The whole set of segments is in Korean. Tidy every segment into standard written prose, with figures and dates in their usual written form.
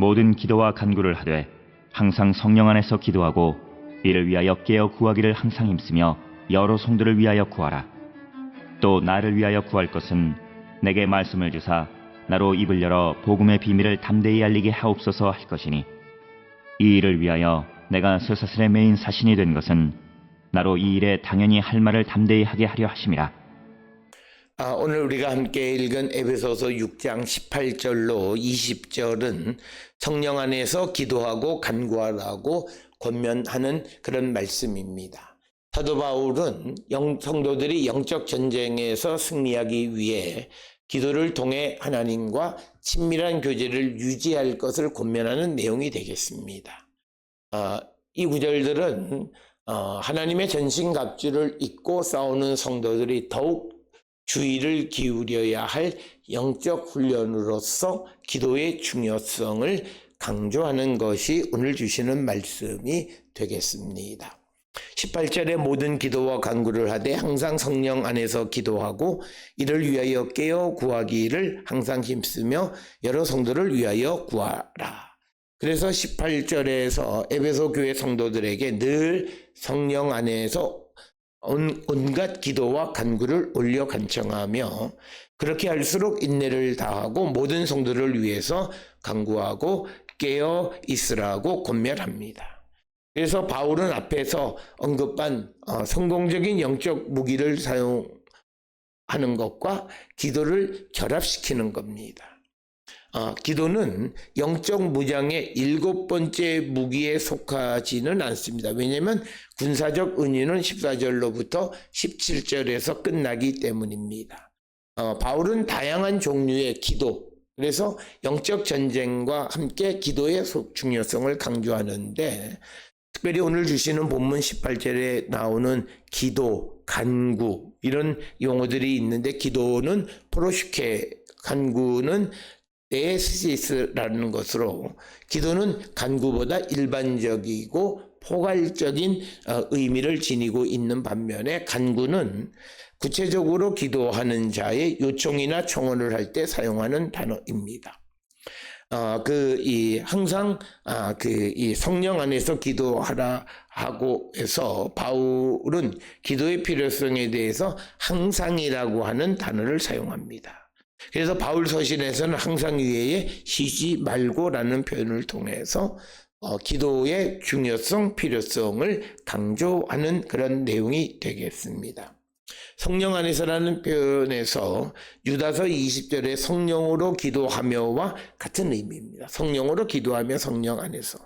모든 기도와 간구를 하되 항상 성령 안에서 기도하고 이를 위하여 깨어 구하기를 항상 힘쓰며 여러 성도를 위하여 구하라. 또 나를 위하여 구할 것은 내게 말씀을 주사 나로 입을 열어 복음의 비밀을 담대히 알리게 하옵소서 할 것이니, 이 일을 위하여 내가 쇠사슬에 매인 사신이 된 것은 나로 이 일에 당연히 할 말을 담대히 하게 하려 하심이라. 오늘 우리가 함께 읽은 에베소서 6장 18절로 20절은 성령 안에서 기도하고 간구하라고 권면하는 그런 말씀입니다. 사도 바울은 성도들이 영적 전쟁에서 승리하기 위해 기도를 통해 하나님과 친밀한 교제를 유지할 것을 권면하는 내용이 되겠습니다. 이 구절들은 하나님의 전신갑주를 입고 싸우는 성도들이 더욱 주의를 기울여야 할 영적 훈련으로서 기도의 중요성을 강조하는 것이 오늘 주시는 말씀이 되겠습니다. 18절에 모든 기도와 간구를 하되 항상 성령 안에서 기도하고 이를 위하여 깨어 구하기를 항상 힘쓰며 여러 성도를 위하여 구하라. 그래서 18절에서 에베소 교회 성도들에게 늘 성령 안에서 온갖 기도와 간구를 올려 간청하며 그렇게 할수록 인내를 다하고 모든 성도를 위해서 간구하고 깨어 있으라고 권면합니다. 그래서 바울은 앞에서 언급한 성공적인 영적 무기를 사용하는 것과 기도를 결합시키는 겁니다. 기도는 영적 무장의 7번째 무기에 속하지는 않습니다. 왜냐하면 군사적 은유는 14절로부터 17절에서 끝나기 때문입니다. 바울은 다양한 종류의 기도, 그래서 영적 전쟁과 함께 기도의 중요성을 강조하는데, 특별히 오늘 주시는 본문 18절에 나오는 기도, 간구 이런 용어들이 있는데, 기도는 프로슈케, 간구는 에스시스라는 것으로 기도는 간구보다 일반적이고 포괄적인 의미를 지니고 있는 반면에 간구는 구체적으로 기도하는 자의 요청이나 청원을 할 때 사용하는 단어입니다. 항상 이 성령 안에서 기도하라 하고 해서 바울은 기도의 필요성에 대해서 항상이라고 하는 단어를 사용합니다. 그래서 바울 서신에서는 항상 위에 쉬지 말고라는 표현을 통해서 기도의 중요성, 필요성을 강조하는 그런 내용이 되겠습니다. 성령 안에서라는 표현에서 유다서 20절에 성령으로 기도하며와 같은 의미입니다. 성령으로 기도하며 성령 안에서.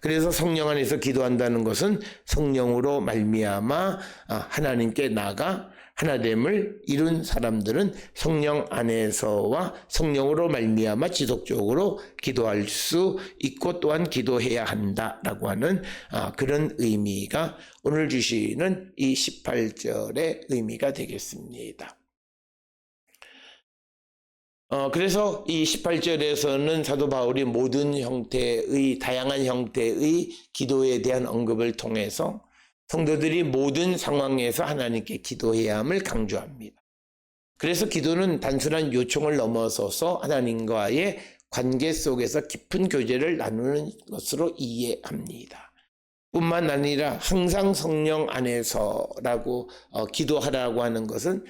그래서 성령 안에서 기도한다는 것은 성령으로 말미암아 하나님께 나가 하나됨을 이룬 사람들은 성령 안에서와 성령으로 말미암아 지속적으로 기도할 수 있고 또한 기도해야 한다라고 하는 그런 의미가 오늘 주시는 이 18절의 의미가 되겠습니다. 그래서 이 18절에서는 사도 바울이 모든 형태의 다양한 형태의 기도에 대한 언급을 통해서 성도들이 모든 상황에서 하나님께 기도해야 함을 강조합니다. 그래서 기도는 단순한 요청을 넘어서서 하나님과의 관계 속에서 깊은 교제를 나누는 것으로 이해합니다. 뿐만 아니라 항상 성령 안에서라고 기도하라고 하는 것은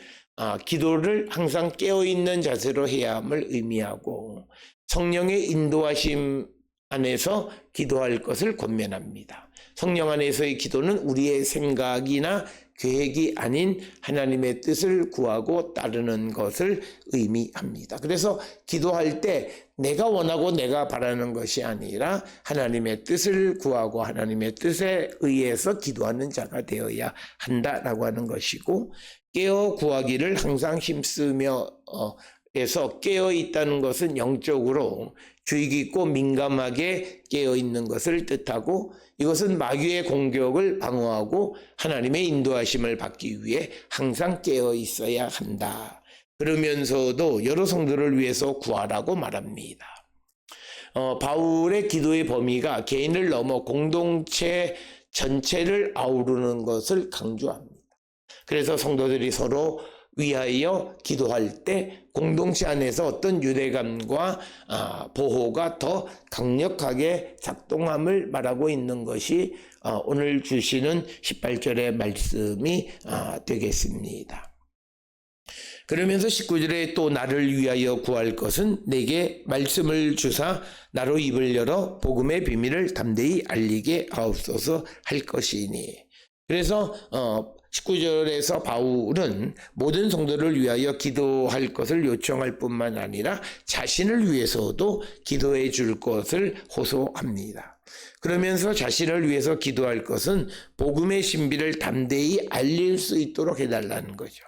기도를 항상 깨어있는 자세로 해야 함을 의미하고 성령의 인도하심 안에서 기도할 것을 권면합니다. 성령 안에서의 기도는 우리의 생각이나 계획이 아닌 하나님의 뜻을 구하고 따르는 것을 의미합니다. 그래서 기도할 때 내가 원하고 내가 바라는 것이 아니라 하나님의 뜻을 구하고 하나님의 뜻에 의해서 기도하는 자가 되어야 한다라고 하는 것이고, 깨어 구하기를 항상 힘쓰며 에서 깨어 있다는 것은 영적으로 주의 깊고 민감하게 깨어 있는 것을 뜻하고, 이것은 마귀의 공격을 방어하고 하나님의 인도하심을 받기 위해 항상 깨어 있어야 한다. 그러면서도 여러 성도를 위해서 구하라고 말합니다. 바울의 기도의 범위가 개인을 넘어 공동체 전체를 아우르는 것을 강조합니다. 그래서 성도들이 서로 위하여 기도할 때 공동체 안에서 어떤 유대감과 보호가 더 강력하게 작동함을 말하고 있는 것이 오늘 주시는 18절의 말씀이 되겠습니다. 그러면서 19절에 또 나를 위하여 구할 것은 내게 말씀을 주사 나로 입을 열어 복음의 비밀을 담대히 알리게 하옵소서 할 것이니. 그래서 19절에서 바울은 모든 성도를 위하여 기도할 것을 요청할 뿐만 아니라 자신을 위해서도 기도해 줄 것을 호소합니다. 그러면서 자신을 위해서 기도할 것은 복음의 신비를 담대히 알릴 수 있도록 해달라는 거죠.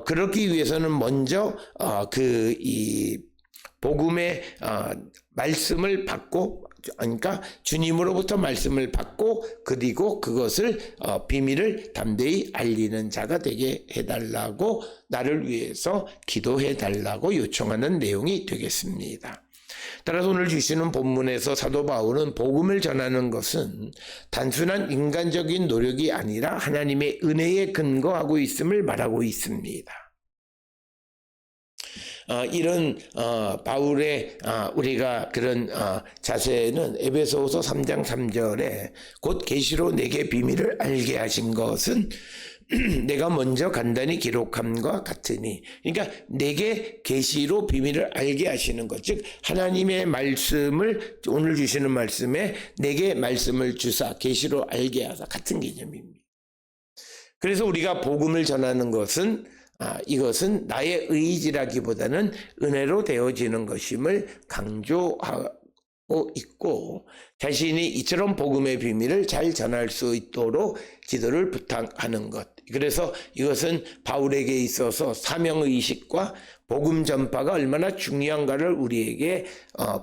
그렇기 위해서는 먼저 이 복음의 말씀을 받고, 그러니까 주님으로부터 말씀을 받고 그리고 그것을 비밀을 담대히 알리는 자가 되게 해달라고, 나를 위해서 기도해 달라고 요청하는 내용이 되겠습니다. 따라서 오늘 주시는 본문에서 사도 바울은 복음을 전하는 것은 단순한 인간적인 노력이 아니라 하나님의 은혜에 근거하고 있음을 말하고 있습니다. 이런 바울의 우리가 그런 자세는 에베소서 3장 3절에 곧 계시로 내게 비밀을 알게 하신 것은 내가 먼저 간단히 기록함과 같으니, 그러니까 내게 계시로 비밀을 알게 하시는 것, 즉 하나님의 말씀을 오늘 주시는 말씀에 내게 말씀을 주사 계시로 알게 하사, 같은 개념입니다. 그래서 우리가 복음을 전하는 것은 이것은 나의 의지라기보다는 은혜로 되어지는 것임을 강조하고 있고, 자신이 이처럼 복음의 비밀을 잘 전할 수 있도록 기도를 부탁하는 것. 그래서 이것은 바울에게 있어서 사명의식과 복음 전파가 얼마나 중요한가를 우리에게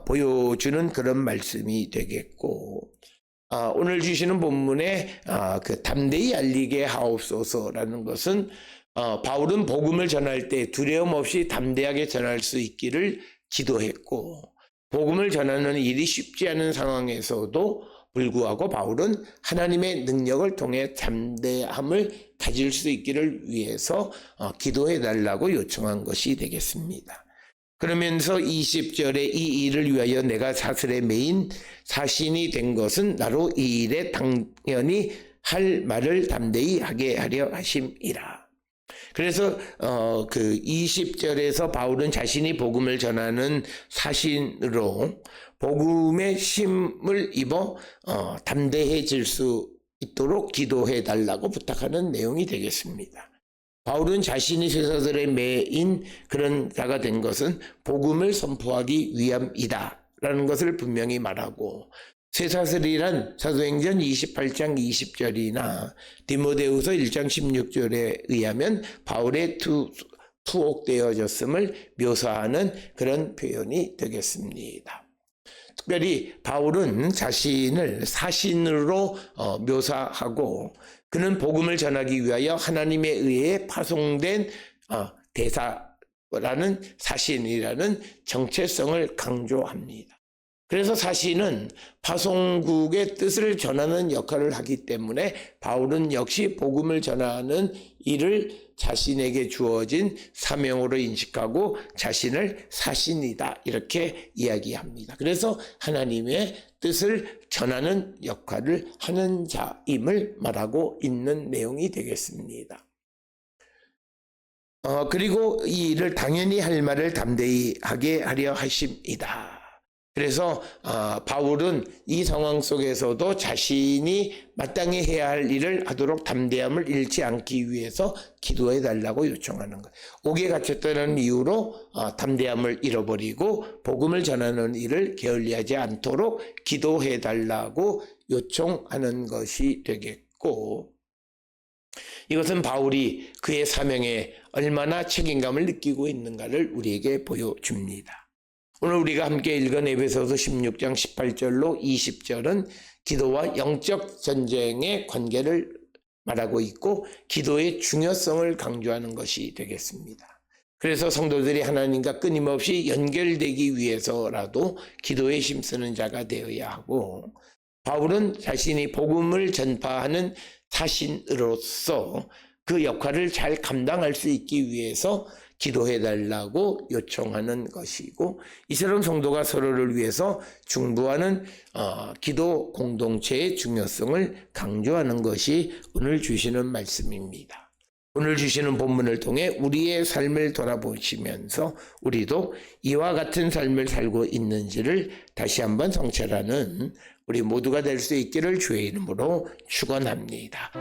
보여주는 그런 말씀이 되겠고, 오늘 주시는 본문에 그 담대히 알리게 하옵소서라는 것은 바울은 복음을 전할 때 두려움 없이 담대하게 전할 수 있기를 기도했고, 복음을 전하는 일이 쉽지 않은 상황에서도 불구하고 바울은 하나님의 능력을 통해 담대함을 가질 수 있기를 위해서 기도해 달라고 요청한 것이 되겠습니다. 그러면서 20절에 이 일을 위하여 내가 사슬에 매인 사신이 된 것은 나로 이 일에 당연히 할 말을 담대히 하게 하려 하심이라. 그래서 그 20절에서 바울은 자신이 복음을 전하는 사신으로 복음의 심을 입어 담대해질 수 있도록 기도해 달라고 부탁하는 내용이 되겠습니다. 바울은 자신이 쇠사슬에 매인 그런 자가 된 것은 복음을 선포하기 위함이다 라는 것을 분명히 말하고, 쇠사슬이란 사도행전 28장 20절이나 디모데후서 1장 16절에 의하면 바울의 투옥되어졌음을 묘사하는 그런 표현이 되겠습니다. 특별히 바울은 자신을 사신으로 묘사하고, 그는 복음을 전하기 위하여 하나님에 의해 파송된 대사라는 사신이라는 정체성을 강조합니다. 그래서 사신은 파송국의 뜻을 전하는 역할을 하기 때문에 바울은 역시 복음을 전하는 일을 자신에게 주어진 사명으로 인식하고 자신을 사신이다 이렇게 이야기합니다. 그래서 하나님의 뜻을 전하는 역할을 하는 자임을 말하고 있는 내용이 되겠습니다. 그리고 이 일을 당연히 할 말을 담대히 하게 하려 하십니다. 그래서 바울은 이 상황 속에서도 자신이 마땅히 해야 할 일을 하도록 담대함을 잃지 않기 위해서 기도해 달라고 요청하는 것. 옥에 갇혔다는 이유로 담대함을 잃어버리고 복음을 전하는 일을 게을리하지 않도록 기도해 달라고 요청하는 것이 되겠고, 이것은 바울이 그의 사명에 얼마나 책임감을 느끼고 있는가를 우리에게 보여줍니다. 오늘 우리가 함께 읽은 에베소서 16장 18절로 20절은 기도와 영적 전쟁의 관계를 말하고 있고 기도의 중요성을 강조하는 것이 되겠습니다. 그래서 성도들이 하나님과 끊임없이 연결되기 위해서라도 기도에 힘쓰는 자가 되어야 하고, 바울은 자신이 복음을 전파하는 사신으로서 그 역할을 잘 감당할 수 있기 위해서 기도해달라고 요청하는 것이고, 이스라엘 성도가 서로를 위해서 중보하는 기도 공동체의 중요성을 강조하는 것이 오늘 주시는 말씀입니다. 오늘 주시는 본문을 통해 우리의 삶을 돌아보시면서 우리도 이와 같은 삶을 살고 있는지를 다시 한번 성찰하는 우리 모두가 될 수 있기를 주의 이름으로 축원합니다.